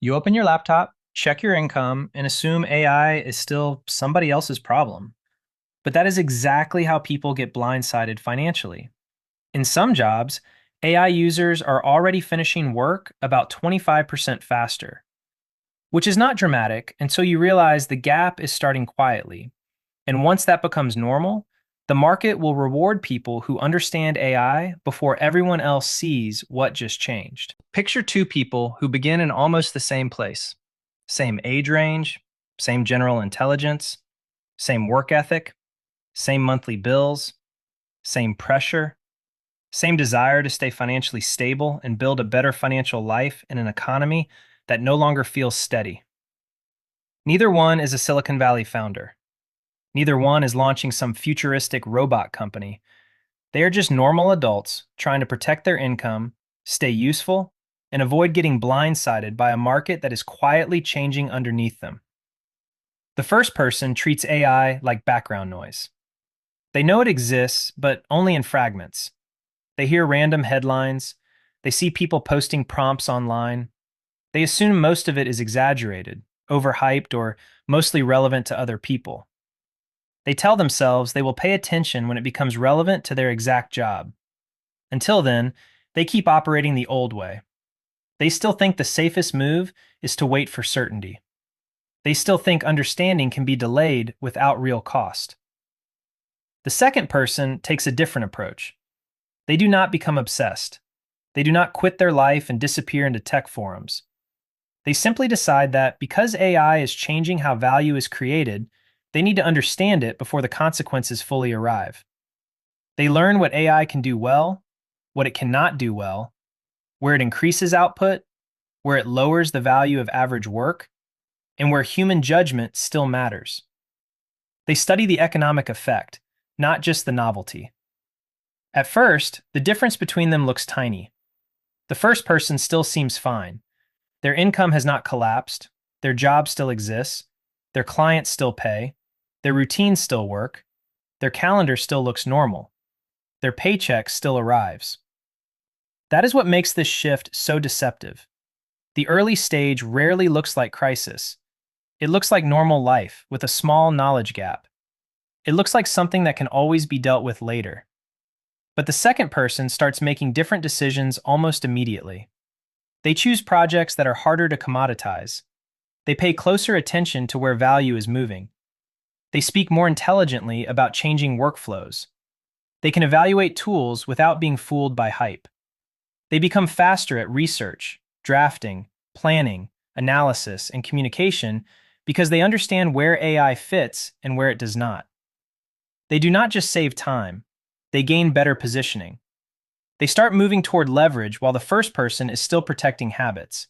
You open your laptop, check your income, and assume AI is still somebody else's problem. But that is exactly how people get blindsided financially. In some jobs, AI users are already finishing work about 25% faster, which is not dramatic until you realize the gap is starting quietly. And once that becomes normal, the market will reward people who understand AI before everyone else sees what just changed. Picture two people who begin in almost the same place, same age range, same general intelligence, same work ethic, same monthly bills, same pressure, same desire to stay financially stable and build a better financial life in an economy that no longer feels steady. Neither one is a Silicon Valley founder. Neither one is launching some futuristic robot company. They are just normal adults trying to protect their income, stay useful, and avoid getting blindsided by a market that is quietly changing underneath them. The first person treats AI like background noise. They know it exists, but only in fragments. They hear random headlines, they see people posting prompts online. They assume most of it is exaggerated, overhyped, or mostly relevant to other people. They tell themselves they will pay attention when it becomes relevant to their exact job. Until then, they keep operating the old way. They still think the safest move is to wait for certainty. They still think understanding can be delayed without real cost. The second person takes a different approach. They do not become obsessed. They do not quit their life and disappear into tech forums. They simply decide that because AI is changing how value is created, they need to understand it before the consequences fully arrive. They learn what AI can do well, what it cannot do well, where it increases output, where it lowers the value of average work, and where human judgment still matters. They study the economic effect, not just the novelty. At first, the difference between them looks tiny. The first person still seems fine. Their income has not collapsed, their job still exists, their clients still pay, their routines still work, their calendar still looks normal, their paycheck still arrives. That is what makes this shift so deceptive. The early stage rarely looks like crisis. It looks like normal life with a small knowledge gap. It looks like something that can always be dealt with later. But the second person starts making different decisions almost immediately. They choose projects that are harder to commoditize. They pay closer attention to where value is moving. They speak more intelligently about changing workflows. They can evaluate tools without being fooled by hype. They become faster at research, drafting, planning, analysis, and communication because they understand where AI fits and where it does not. They do not just save time, they gain better positioning. They start moving toward leverage while the first person is still protecting habits.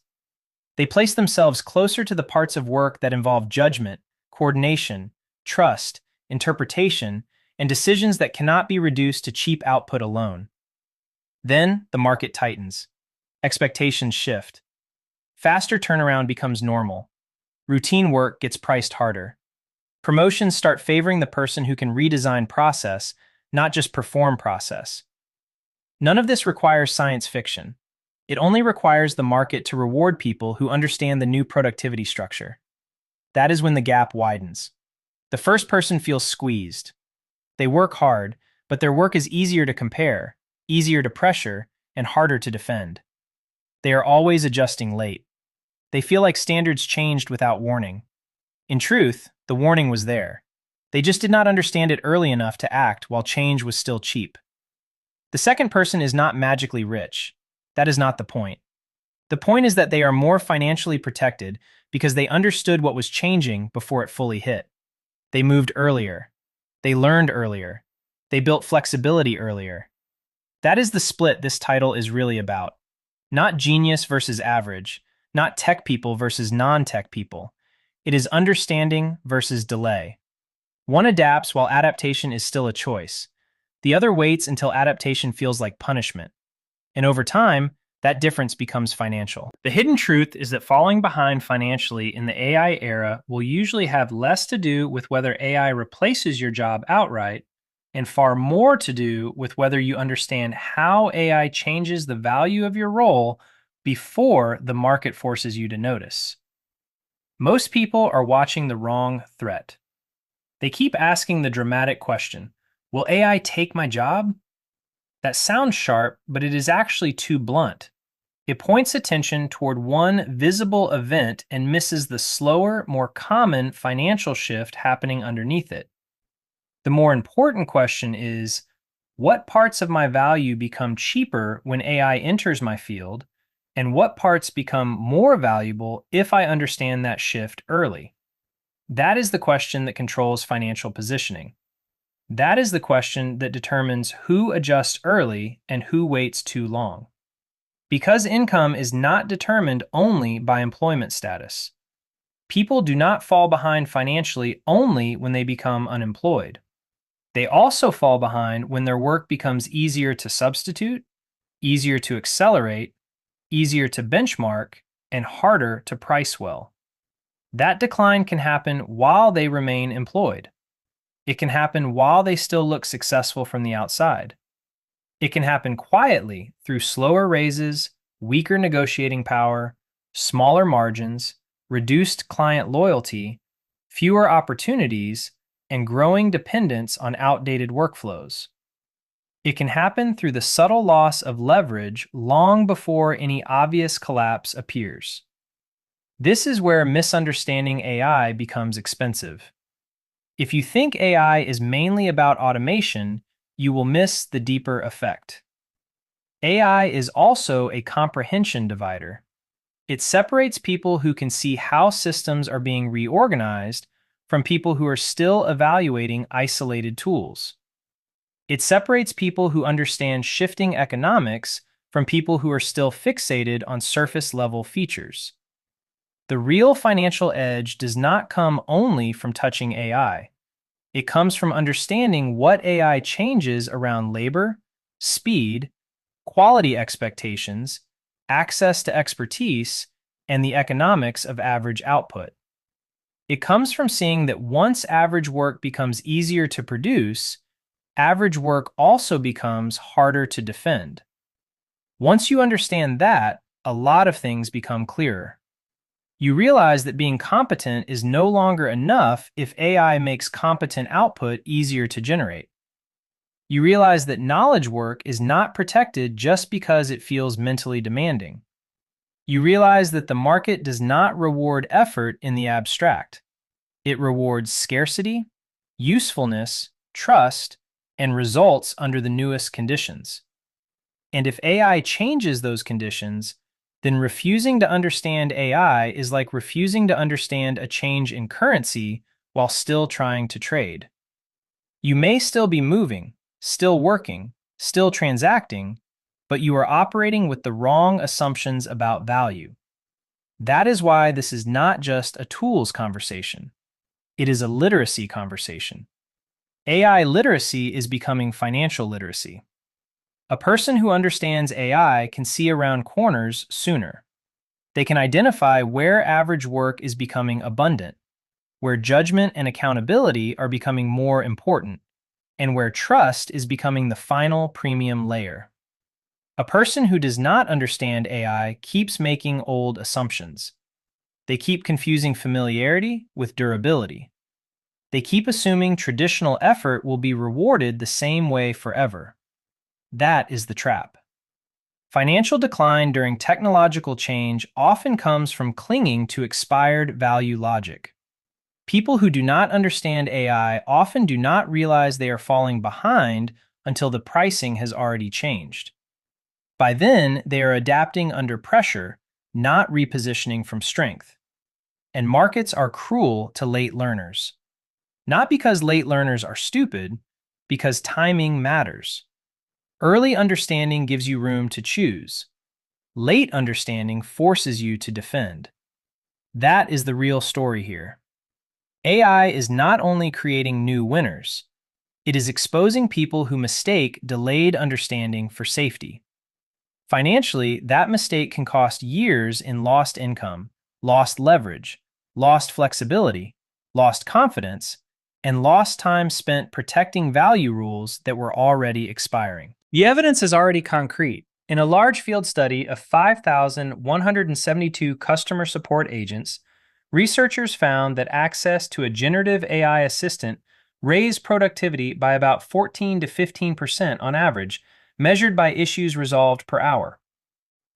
They place themselves closer to the parts of work that involve judgment, coordination, trust, interpretation, and decisions that cannot be reduced to cheap output alone. Then the market tightens. Expectations shift. Faster turnaround becomes normal. Routine work gets priced harder. Promotions start favoring the person who can redesign process, not just perform process. None of this requires science fiction. It only requires the market to reward people who understand the new productivity structure. That is when the gap widens. The first person feels squeezed. They work hard, but their work is easier to compare, easier to pressure, and harder to defend. They are always adjusting late. They feel like standards changed without warning. In truth, the warning was there. They just did not understand it early enough to act while change was still cheap. The second person is not magically rich. That is not the point. The point is that they are more financially protected because they understood what was changing before it fully hit. They moved earlier. They learned earlier. They built flexibility earlier. That is the split this title is really about. Not genius versus average, not tech people versus non-tech people. It is understanding versus delay. One adapts while adaptation is still a choice. The other waits until adaptation feels like punishment. And over time, that difference becomes financial. The hidden truth is that falling behind financially in the AI era will usually have less to do with whether AI replaces your job outright and far more to do with whether you understand how AI changes the value of your role before the market forces you to notice. Most people are watching the wrong threat. They keep asking the dramatic question, will AI take my job? That sounds sharp, but it is actually too blunt. It points attention toward one visible event and misses the slower, more common financial shift happening underneath it. The more important question is, what parts of my value become cheaper when AI enters my field, and what parts become more valuable if I understand that shift early? That is the question that controls financial positioning. That is the question that determines who adjusts early and who waits too long. Because income is not determined only by employment status, people do not fall behind financially only when they become unemployed. They also fall behind when their work becomes easier to substitute, easier to accelerate, easier to benchmark, and harder to price well. That decline can happen while they remain employed. It can happen while they still look successful from the outside. It can happen quietly through slower raises, weaker negotiating power, smaller margins, reduced client loyalty, fewer opportunities, and growing dependence on outdated workflows. It can happen through the subtle loss of leverage long before any obvious collapse appears. This is where misunderstanding AI becomes expensive. If you think AI is mainly about automation, you will miss the deeper effect. AI is also a comprehension divider. It separates people who can see how systems are being reorganized from people who are still evaluating isolated tools. It separates people who understand shifting economics from people who are still fixated on surface level features. The real financial edge does not come only from touching AI. It comes from understanding what AI changes around labor, speed, quality expectations, access to expertise, and the economics of average output. It comes from seeing that once average work becomes easier to produce, average work also becomes harder to defend. Once you understand that, a lot of things become clearer. You realize that being competent is no longer enough if AI makes competent output easier to generate. You realize that knowledge work is not protected just because it feels mentally demanding. You realize that the market does not reward effort in the abstract. It rewards scarcity, usefulness, trust, and results under the newest conditions. And if AI changes those conditions, then refusing to understand AI is like refusing to understand a change in currency while still trying to trade. You may still be moving, still working, still transacting, but you are operating with the wrong assumptions about value. That is why this is not just a tools conversation. It is a literacy conversation. AI literacy is becoming financial literacy. A person who understands AI can see around corners sooner. They can identify where average work is becoming abundant, where judgment and accountability are becoming more important, and where trust is becoming the final premium layer. A person who does not understand AI keeps making old assumptions. They keep confusing familiarity with durability. They keep assuming traditional effort will be rewarded the same way forever. That is the trap. Financial decline during technological change often comes from clinging to expired value logic. People who do not understand AI often do not realize they are falling behind until the pricing has already changed. By then, they are adapting under pressure, not repositioning from strength. And markets are cruel to late learners. Not because late learners are stupid, because timing matters. Early understanding gives you room to choose. Late understanding forces you to defend. That is the real story here. AI is not only creating new winners, it is exposing people who mistake delayed understanding for safety. Financially, that mistake can cost years in lost income, lost leverage, lost flexibility, lost confidence, and lost time spent protecting value rules that were already expiring. The evidence is already concrete. In a large field study of 5,172 customer support agents, researchers found that access to a generative AI assistant raised productivity by about 14 to 15% on average, measured by issues resolved per hour.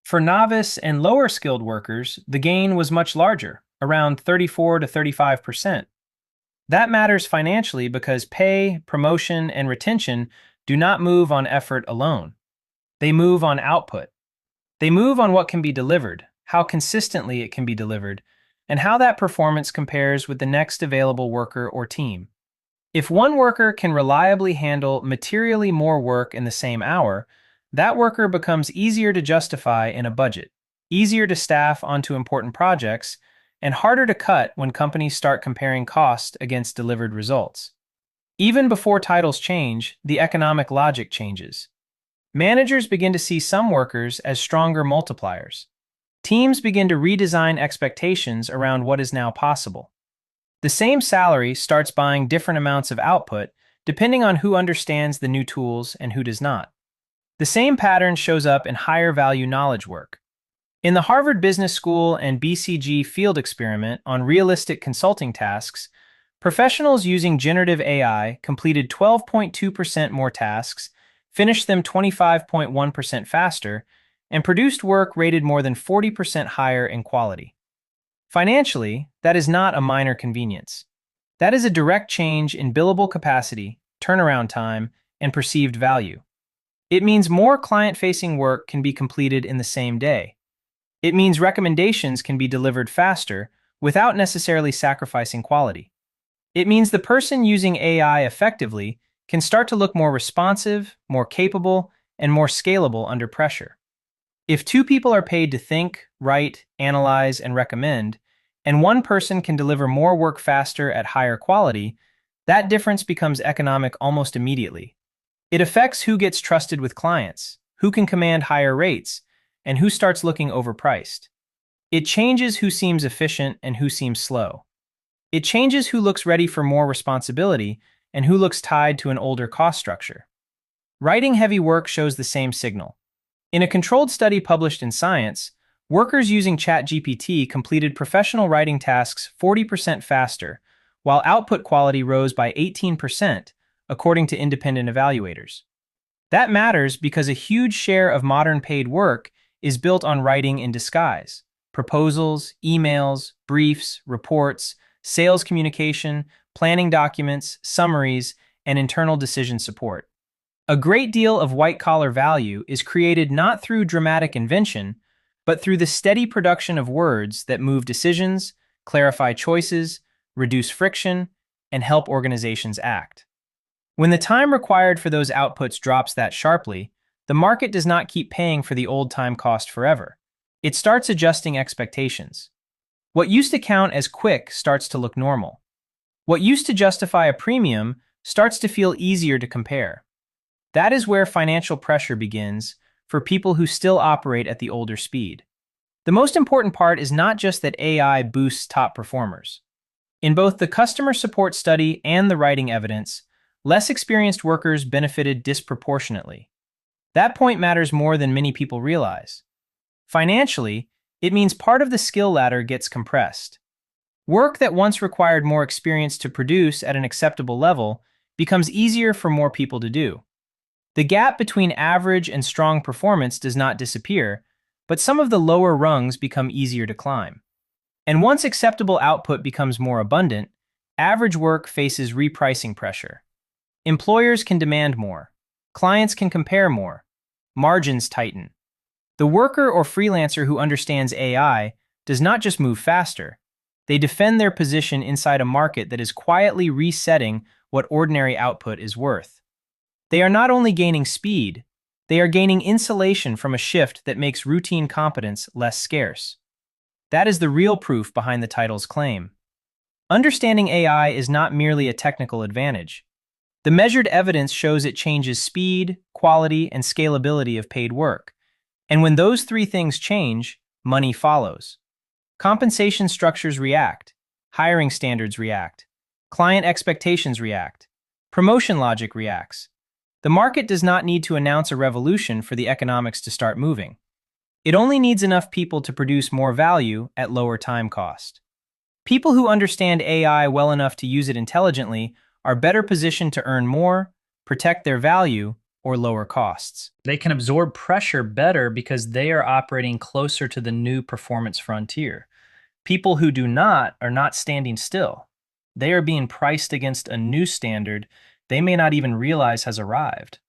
For novice and lower skilled workers, the gain was much larger, around 34 to 35%. That matters financially because pay, promotion, and retention do not move on effort alone. They move on output. They move on what can be delivered, how consistently it can be delivered, and how that performance compares with the next available worker or team. If one worker can reliably handle materially more work in the same hour, that worker becomes easier to justify in a budget, easier to staff onto important projects, and harder to cut when companies start comparing cost against delivered results. Even before titles change, the economic logic changes. Managers begin to see some workers as stronger multipliers. Teams begin to redesign expectations around what is now possible. The same salary starts buying different amounts of output depending on who understands the new tools and who does not. The same pattern shows up in higher value knowledge work. In the Harvard Business School and BCG field experiment on realistic consulting tasks, professionals using generative AI completed 12.2% more tasks, finished them 25.1% faster, and produced work rated more than 40% higher in quality. Financially, that is not a minor convenience. That is a direct change in billable capacity, turnaround time, and perceived value. It means more client-facing work can be completed in the same day. It means recommendations can be delivered faster without necessarily sacrificing quality. It means the person using AI effectively can start to look more responsive, more capable, and more scalable under pressure. If two people are paid to think, write, analyze, and recommend, and one person can deliver more work faster at higher quality, that difference becomes economic almost immediately. It affects who gets trusted with clients, who can command higher rates, and who starts looking overpriced. It changes who seems efficient and who seems slow. It changes who looks ready for more responsibility and who looks tied to an older cost structure. Writing heavy work shows the same signal. In a controlled study published in Science, workers using ChatGPT completed professional writing tasks 40% faster, while output quality rose by 18%, according to independent evaluators. That matters because a huge share of modern paid work is built on writing in disguise: proposals, emails, briefs, reports, sales communication, planning documents, summaries, and internal decision support. A great deal of white-collar value is created not through dramatic invention, but through the steady production of words that move decisions, clarify choices, reduce friction, and help organizations act. When the time required for those outputs drops that sharply, the market does not keep paying for the old-time cost forever. It starts adjusting expectations. What used to count as quick starts to look normal. What used to justify a premium starts to feel easier to compare. That is where financial pressure begins for people who still operate at the older speed. The most important part is not just that AI boosts top performers. In both the customer support study and the writing evidence, less experienced workers benefited disproportionately. That point matters more than many people realize. Financially, it means part of the skill ladder gets compressed. Work that once required more experience to produce at an acceptable level becomes easier for more people to do. The gap between average and strong performance does not disappear, but some of the lower rungs become easier to climb. And once acceptable output becomes more abundant, average work faces repricing pressure. Employers can demand more. Clients can compare more. Margins tighten. The worker or freelancer who understands AI does not just move faster. They defend their position inside a market that is quietly resetting what ordinary output is worth. They are not only gaining speed, they are gaining insulation from a shift that makes routine competence less scarce. That is the real proof behind the title's claim. Understanding AI is not merely a technical advantage. The measured evidence shows it changes speed, quality, and scalability of paid work. And when those three things change, money follows. Compensation structures react. Hiring standards react. Client expectations react. Promotion logic reacts. The market does not need to announce a revolution for the economics to start moving. It only needs enough people to produce more value at lower time cost. People who understand AI well enough to use it intelligently are better positioned to earn more, protect their value, or lower costs. They can absorb pressure better because they are operating closer to the new performance frontier. People who do not are not standing still. They are being priced against a new standard they may not even realize has arrived.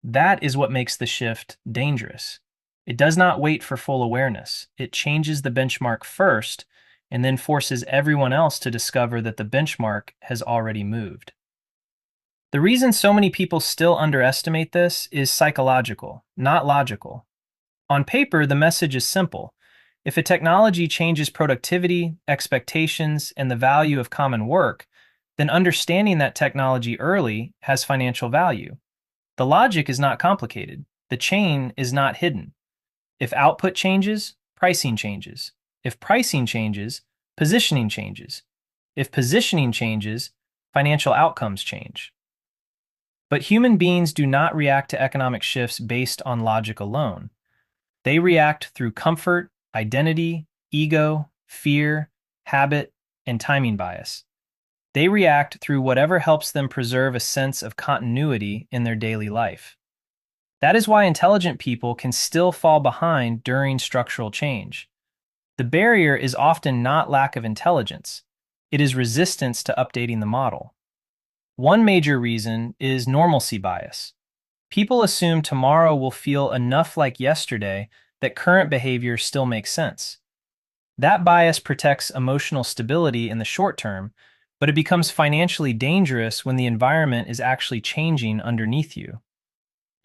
That is what makes the shift dangerous. It does not wait for full awareness. It changes the benchmark first and then forces everyone else to discover that the benchmark has already moved. The reason so many people still underestimate this is psychological, not logical. On paper, the message is simple. If a technology changes productivity, expectations, and the value of common work, then understanding that technology early has financial value. The logic is not complicated. The chain is not hidden. If output changes, pricing changes. If pricing changes, positioning changes. If positioning changes, financial outcomes change. But human beings do not react to economic shifts based on logic alone. They react through comfort, identity, ego, fear, habit, and timing bias. They react through whatever helps them preserve a sense of continuity in their daily life. That is why intelligent people can still fall behind during structural change. The barrier is often not lack of intelligence, it is resistance to updating the model. One major reason is normalcy bias. People assume tomorrow will feel enough like yesterday that current behavior still makes sense. That bias protects emotional stability in the short term, but it becomes financially dangerous when the environment is actually changing underneath you.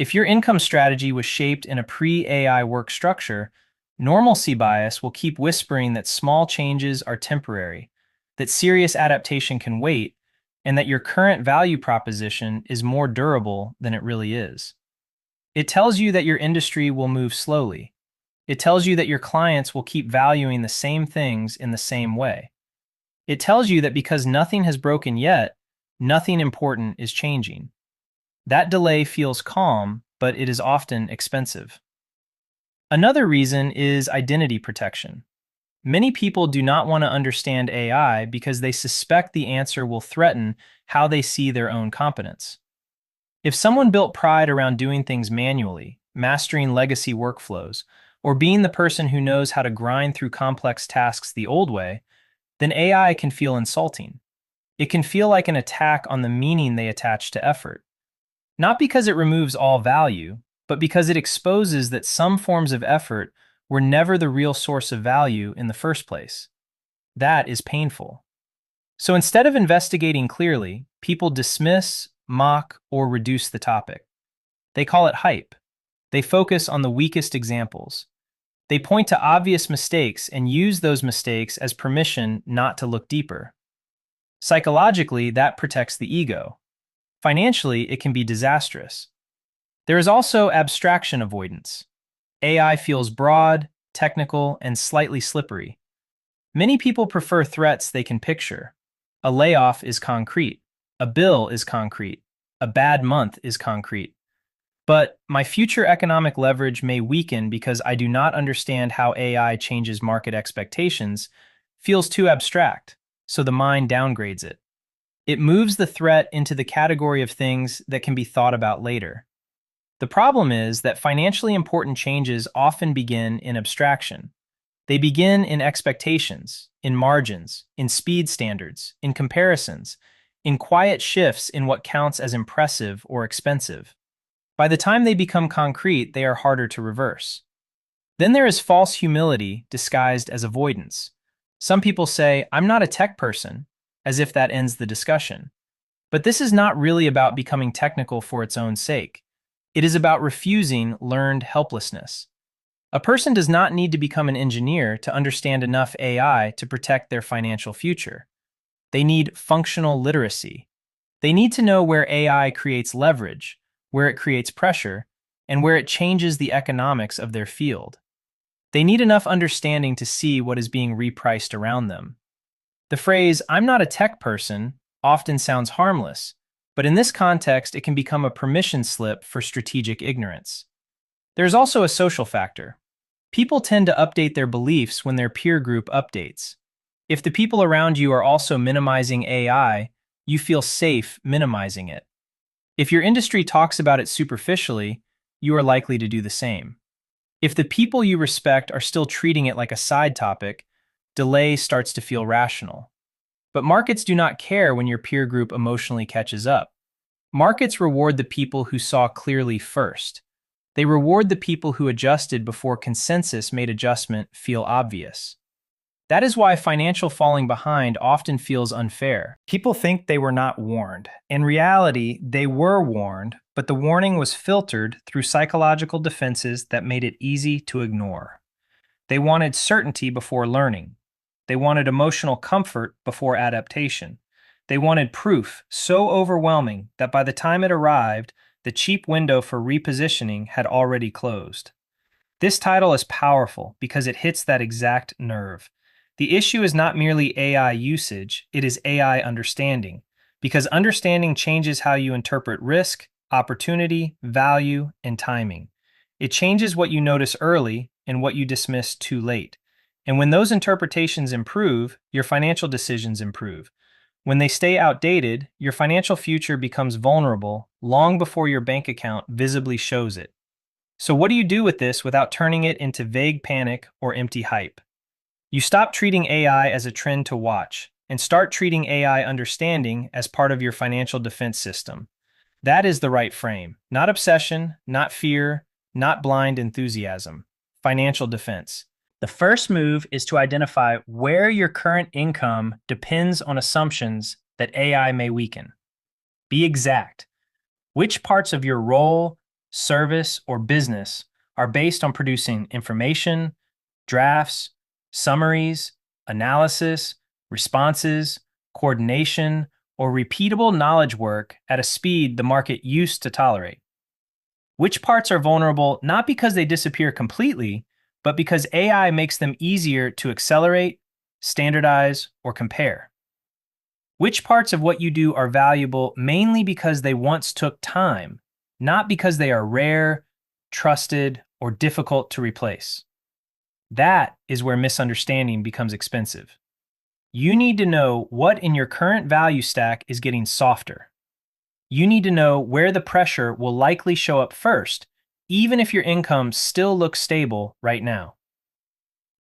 If your income strategy was shaped in a pre-AI work structure, normalcy bias will keep whispering that small changes are temporary, that serious adaptation can wait, and that your current value proposition is more durable than it really is. It tells you that your industry will move slowly. It tells you that your clients will keep valuing the same things in the same way. It tells you that because nothing has broken yet, nothing important is changing. That delay feels calm, but it is often expensive. Another reason is identity protection. Many people do not want to understand AI because they suspect the answer will threaten how they see their own competence. If someone built pride around doing things manually, mastering legacy workflows, or being the person who knows how to grind through complex tasks the old way, then AI can feel insulting. It can feel like an attack on the meaning they attach to effort. Not because it removes all value, but because it exposes that some forms of effort were never the real source of value in the first place. That is painful. So instead of investigating clearly, people dismiss, mock, or reduce the topic. They call it hype. They focus on the weakest examples. They point to obvious mistakes and use those mistakes as permission not to look deeper. Psychologically, that protects the ego. Financially, it can be disastrous. There is also abstraction avoidance. AI feels broad, technical, and slightly slippery. Many people prefer threats they can picture. A layoff is concrete. A bill is concrete. A bad month is concrete. But my future economic leverage may weaken because I do not understand how AI changes market expectations, feels too abstract, so the mind downgrades it. It moves the threat into the category of things that can be thought about later. The problem is that financially important changes often begin in abstraction. They begin in expectations, in margins, in speed standards, in comparisons, in quiet shifts in what counts as impressive or expensive. By the time they become concrete, they are harder to reverse. Then there is false humility disguised as avoidance. Some people say, "I'm not a tech person," as if that ends the discussion. But this is not really about becoming technical for its own sake. It is about refusing learned helplessness. A person does not need to become an engineer to understand enough AI to protect their financial future. They need functional literacy. They need to know where AI creates leverage, where it creates pressure, and where it changes the economics of their field. They need enough understanding to see what is being repriced around them. The phrase, "I'm not a tech person," often sounds harmless, but in this context, it can become a permission slip for strategic ignorance. There's also a social factor. People tend to update their beliefs when their peer group updates. If the people around you are also minimizing AI, you feel safe minimizing it. If your industry talks about it superficially, you are likely to do the same. If the people you respect are still treating it like a side topic, delay starts to feel rational. But markets do not care when your peer group emotionally catches up. Markets reward the people who saw clearly first. They reward the people who adjusted before consensus made adjustment feel obvious. That is why financial falling behind often feels unfair. People think they were not warned. In reality, they were warned, but the warning was filtered through psychological defenses that made it easy to ignore. They wanted certainty before learning. They wanted emotional comfort before adaptation. They wanted proof so overwhelming that by the time it arrived, the cheap window for repositioning had already closed. This title is powerful because it hits that exact nerve. The issue is not merely AI usage, it is AI understanding, because understanding changes how you interpret risk, opportunity, value, and timing. It changes what you notice early and what you dismiss too late. And when those interpretations improve, your financial decisions improve. When they stay outdated, your financial future becomes vulnerable long before your bank account visibly shows it. So, what do you do with this without turning it into vague panic or empty hype? You stop treating AI as a trend to watch and start treating AI understanding as part of your financial defense system. That is the right frame. Not obsession, not fear, not blind enthusiasm. Financial defense. The first move is to identify where your current income depends on assumptions that AI may weaken. Be exact. Which parts of your role, service, or business are based on producing information, drafts, summaries, analysis, responses, coordination, or repeatable knowledge work at a speed the market used to tolerate? Which parts are vulnerable not because they disappear completely, but because AI makes them easier to accelerate, standardize, or compare? Which parts of what you do are valuable mainly because they once took time, not because they are rare, trusted, or difficult to replace? That is where misunderstanding becomes expensive. You need to know what in your current value stack is getting softer. You need to know where the pressure will likely show up first, even if your income still looks stable right now.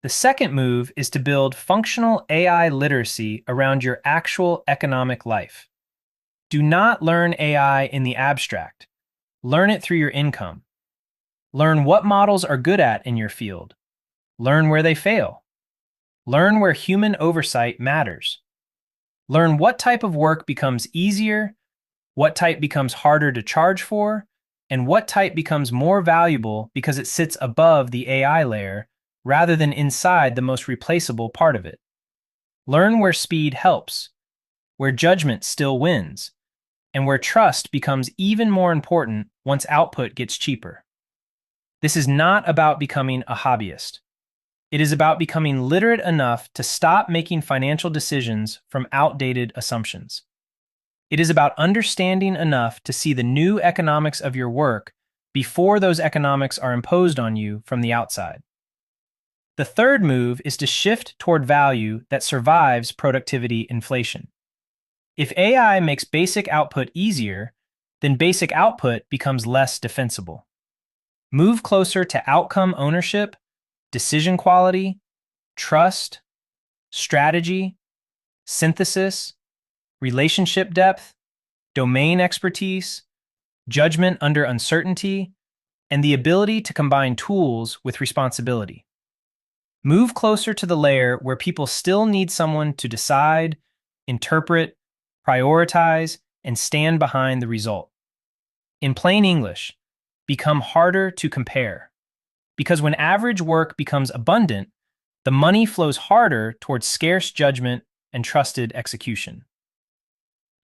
The second move is to build functional AI literacy around your actual economic life. Do not learn AI in the abstract. Learn it through your income. Learn what models are good at in your field. Learn where they fail. Learn where human oversight matters. Learn what type of work becomes easier, what type becomes harder to charge for, and what type becomes more valuable because it sits above the AI layer rather than inside the most replaceable part of it. Learn where speed helps, where judgment still wins, and where trust becomes even more important once output gets cheaper. This is not about becoming a hobbyist. It is about becoming literate enough to stop making financial decisions from outdated assumptions. It is about understanding enough to see the new economics of your work before those economics are imposed on you from the outside. The third move is to shift toward value that survives productivity inflation. If AI makes basic output easier, then basic output becomes less defensible. Move closer to outcome ownership, decision quality, trust, strategy, synthesis, relationship depth, domain expertise, judgment under uncertainty, and the ability to combine tools with responsibility. Move closer to the layer where people still need someone to decide, interpret, prioritize, and stand behind the result. In plain English, become harder to compare. Because when average work becomes abundant, the money flows harder towards scarce judgment and trusted execution.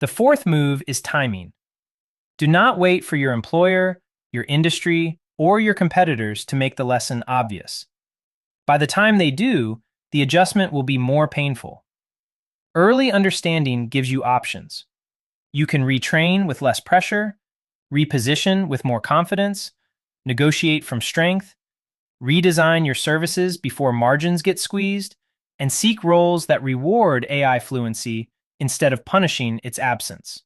The fourth move is timing. Do not wait for your employer, your industry, or your competitors to make the lesson obvious. By the time they do, the adjustment will be more painful. Early understanding gives you options. You can retrain with less pressure, reposition with more confidence, negotiate from strength, redesign your services before margins get squeezed, and seek roles that reward AI fluency instead of punishing its absence.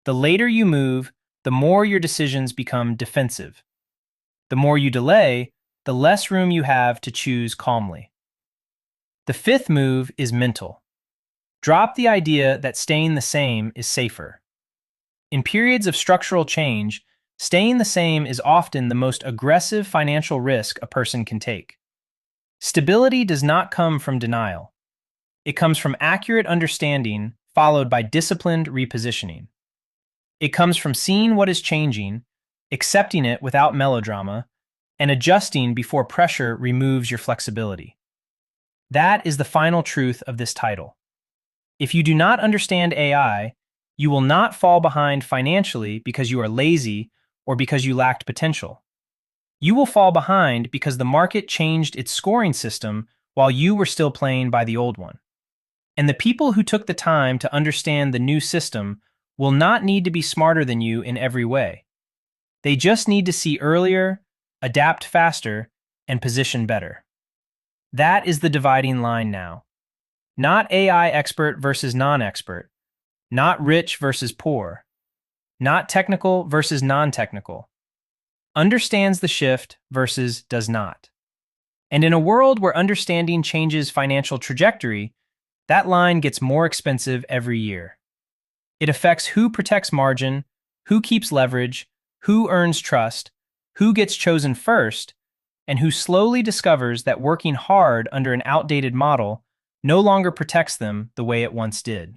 The later you move, the more your decisions become defensive. The more you delay, the less room you have to choose calmly. The fifth move is mental. Drop the idea that staying the same is safer. In periods of structural change, staying the same is often the most aggressive financial risk a person can take. Stability does not come from denial. It comes from accurate understanding followed by disciplined repositioning. It comes from seeing what is changing, accepting it without melodrama, and adjusting before pressure removes your flexibility. That is the final truth of this title. If you do not understand AI, you will not fall behind financially because you are lazy or because you lacked potential. You will fall behind because the market changed its scoring system while you were still playing by the old one. And the people who took the time to understand the new system will not need to be smarter than you in every way. They just need to see earlier, adapt faster, and position better. That is the dividing line now. Not AI expert versus non-expert, not rich versus poor, not technical versus non-technical. Understands the shift versus does not. And in a world where understanding changes financial trajectory, that line gets more expensive every year. It affects who protects margin, who keeps leverage, who earns trust, who gets chosen first, and who slowly discovers that working hard under an outdated model no longer protects them the way it once did.